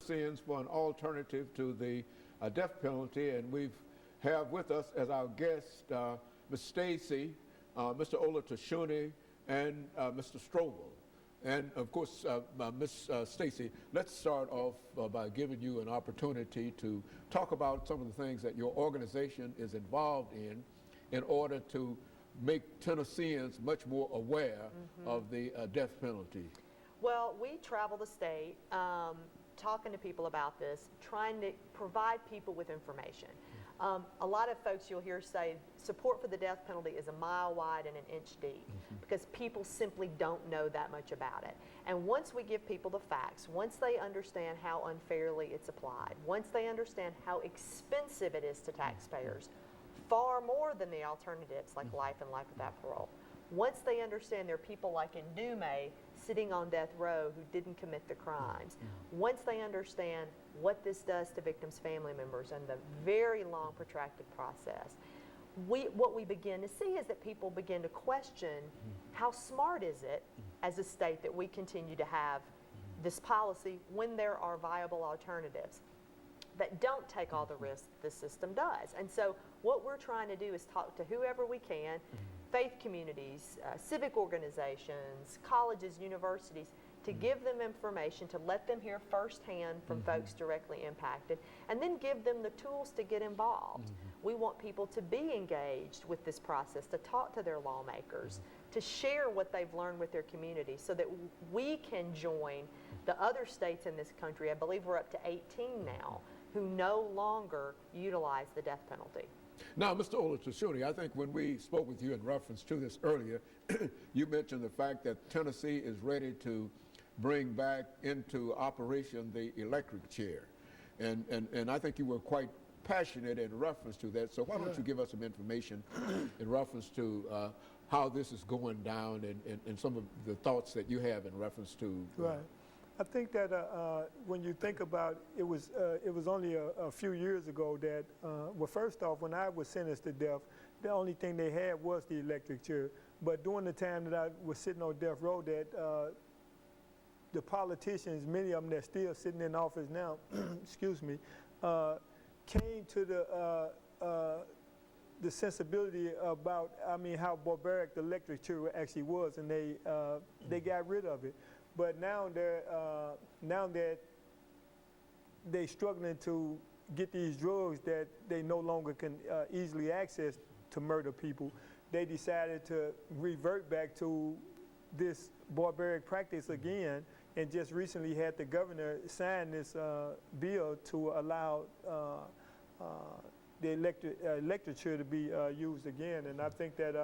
Tennesseans for an alternative to the death penalty, and we have with us as our guest Ms. Stacy, Mr. Olatashuni, and Mr. Stroble. And of course, Ms. Stacy, let's start off by giving you an opportunity to talk about some of the things that your organization is involved in order to make Tennesseans much more aware of the death penalty. Well, we travel the state talking to people about this, trying to provide people with information. A lot of folks you'll hear say support for the death penalty is a mile wide and an inch deep because people simply don't know that much about it. And once we give people the facts, once they understand how unfairly it's applied, once they understand how expensive it is to taxpayers, far more than the alternatives like life and life without parole. Once they understand there are people like Ndume sitting on death row who didn't commit the crimes, once they understand what this does to victims' family members and the very long protracted process, what we begin to see is that people begin to question how smart is it as a state that we continue to have this policy when there are viable alternatives that don't take all the risks the system does. And so what we're trying to do is talk to whoever we can, faith communities, civic organizations, colleges, universities, to give them information, to let them hear firsthand from folks directly impacted, and then give them the tools to get involved. We want people to be engaged with this process, to talk to their lawmakers, to share what they've learned with their community so that we can join the other states in this country, I believe we're up to 18 now, who no longer utilize the death penalty. Now, Mr. Olatashuni, I think when we spoke with you in reference to this earlier, you mentioned the fact that Tennessee is ready to bring back into operation the electric chair. And I think you were quite passionate in reference to that. So why don't you give us some information in reference to how this is going down and some of the thoughts that you have in reference to Right. I think that when you think about it was only a few years ago that, well, first off, when I was sentenced to death, the only thing they had was the electric chair. But during the time that I was sitting on death row, that the politicians, many of them that still sitting in office now, excuse me, came to the sensibility about, I mean, how barbaric the electric chair actually was, and they got rid of it. But now that they're struggling to get these drugs that they no longer can easily access to murder people, they decided to revert back to this barbaric practice again, and just recently had the governor sign this bill to allow the electric chair to be used again. And I think that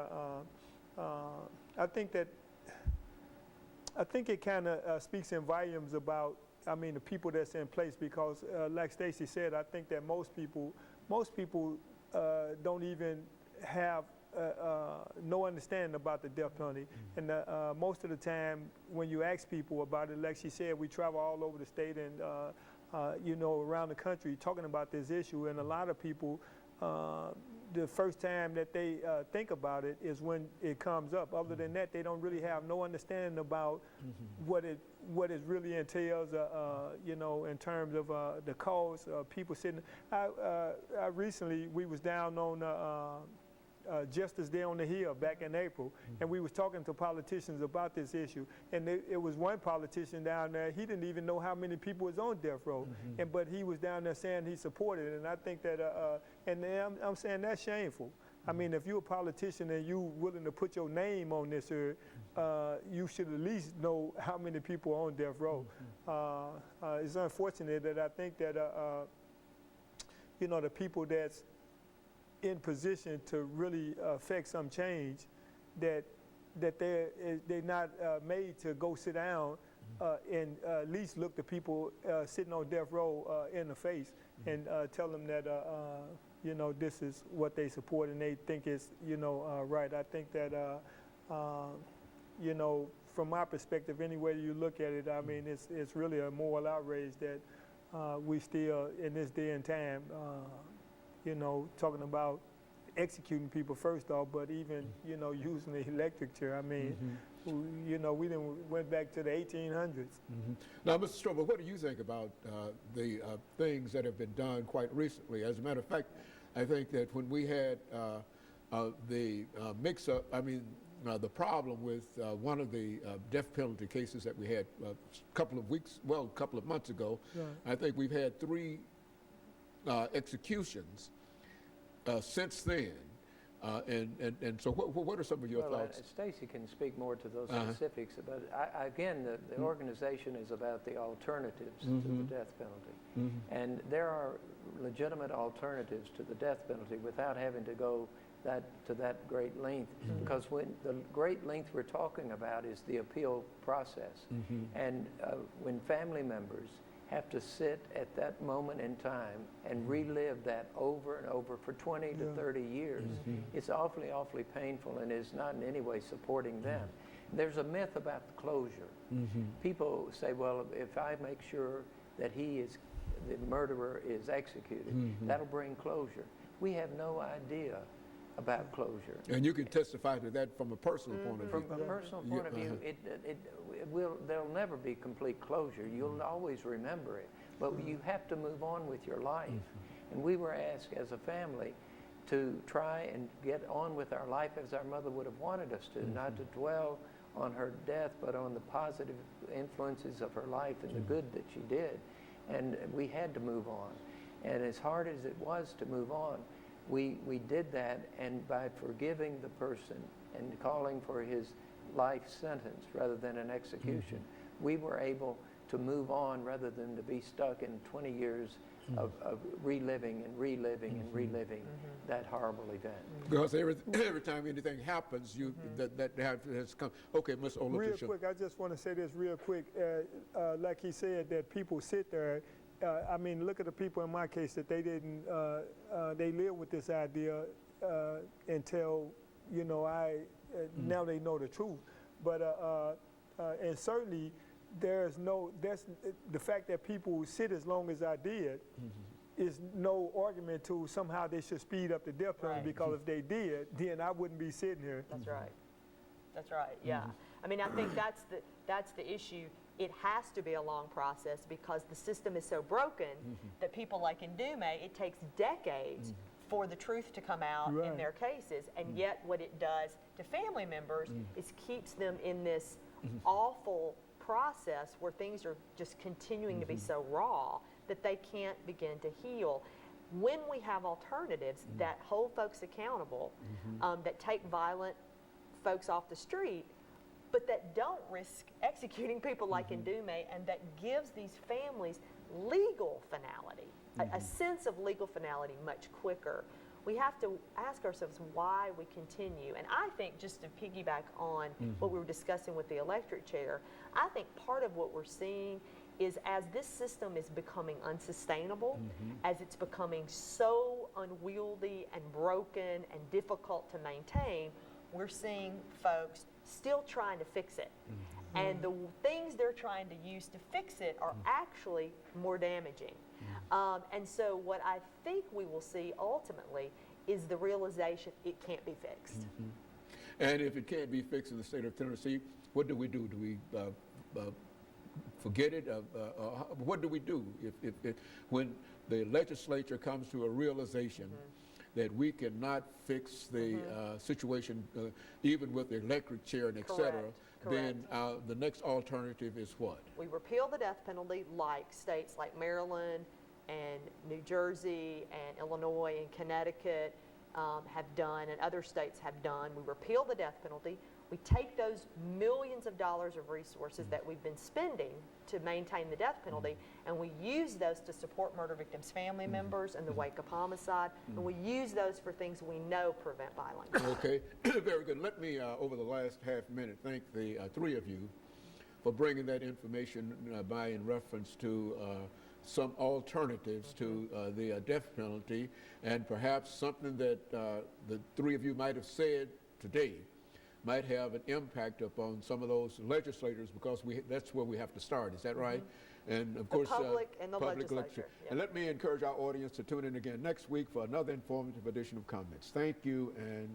I think it kind of speaks in volumes about, I mean, the people that's in place, because like Stacy said, I think that most people don't even have no understanding about the death penalty. And most of the time when you ask people about it, like she said, we travel all over the state and you know, around the country talking about this issue, and a lot of people, the first time that they think about it is when it comes up. Other than that, they don't really have no understanding about what it really entails, you know, in terms of the cause of people sitting. I recently, we was down on Justice Day on the Hill back in April, and we was talking to politicians about this issue, and it was one politician down there, he didn't even know how many people was on death row, but he was down there saying he supported it. And I think that, and I'm saying that's shameful. I mean, if you're a politician and you willing to put your name on this, you should at least know how many people are on death row. It's unfortunate that I think that, you know, the people that's in position to really affect some change, that they're not made to go sit down and at least look the people sitting on death row in the face and tell them that you know, this is what they support and they think is, you know, right. I think that you know, from my perspective, any way you look at it, I mean, it's really a moral outrage that we still in this day and time, you know, talking about executing people first off, but even, you know, using the electric chair. I mean, You know, we went back to the 1800s. Now, Mr. Stroble, what do you think about the things that have been done quite recently? As a matter of fact, I think that when we had the mix-up, the problem with one of the death penalty cases that we had a couple of months ago, Right. I think we've had 3 executions since then. And so what are some of your thoughts? Stacy can speak more to those specifics, but again, the organization is about the alternatives to the death penalty. And there are legitimate alternatives to the death penalty without having to go to that great length, because when the great length we're talking about is the appeal process. And when family members have to sit at that moment in time and relive that over and over for 20 to 30 years, it's awfully, awfully painful and is not in any way supporting them. There's a myth about the closure. People say, well, if I make sure that the murderer is executed, that'll bring closure. We have no idea about closure. And you can testify to that from a personal point of view. From a personal point of view, there'll never be complete closure. You'll always remember it, but you have to move on with your life. And we were asked as a family to try and get on with our life as our mother would have wanted us to, not to dwell on her death, but on the positive influences of her life and the good that she did. And we had to move on. And as hard as it was to move on, we did that, and by forgiving the person and calling for his life sentence rather than an execution, we were able to move on rather than to be stuck in 20 years of reliving and reliving and reliving that horrible event. Because every time anything happens, that has come. Okay, Ms. Ola. Real quick, I just want to say this real quick. Like he said, that people sit there. Look at the people in my case that they didn't, they live with this idea until, now they know the truth. But, and certainly the fact that people sit as long as I did is no argument to somehow they should speed up the death penalty, because if they did, then I wouldn't be sitting here. That's right. That's right, yeah. I think that's the issue. It has to be a long process because the system is so broken that people like in Dume, it takes decades for the truth to come out in their cases. And yet what it does to family members is keeps them in this awful process where things are just continuing to be so raw that they can't begin to heal. When we have alternatives that hold folks accountable, that take violent folks off the street, but that don't risk executing people like in Dume, and that gives these families legal finality, a sense of legal finality much quicker. We have to ask ourselves why we continue. And I think, just to piggyback on what we were discussing with the electric chair, I think part of what we're seeing is as this system is becoming unsustainable, as it's becoming so unwieldy and broken and difficult to maintain, we're seeing folks still trying to fix it. And the things they're trying to use to fix it are actually more damaging. And so what I think we will see ultimately is the realization it can't be fixed. And if it can't be fixed in the state of Tennessee, what do we do? Do we forget it? What do we do if when the legislature comes to a realization that we cannot fix the situation, even with the electric chair and et cetera, then the next alternative is what? We repeal the death penalty like states like Maryland and New Jersey and Illinois and Connecticut have done, and other states have done. We repeal the death penalty. We take those millions of dollars of resources that we've been spending to maintain the death penalty, and we use those to support murder victims' family members in the wake of homicide, and we use those for things we know prevent violence. Okay, very good. Let me, over the last half minute, thank the 3 of you for bringing that information by in reference to some alternatives to the death penalty, and perhaps something that the 3 of you might have said today might have an impact upon some of those legislators, because that's where we have to start. Is that right? And of course, public and the legislature. Yeah. And let me encourage our audience to tune in again next week for another informative edition of Comments. Thank you and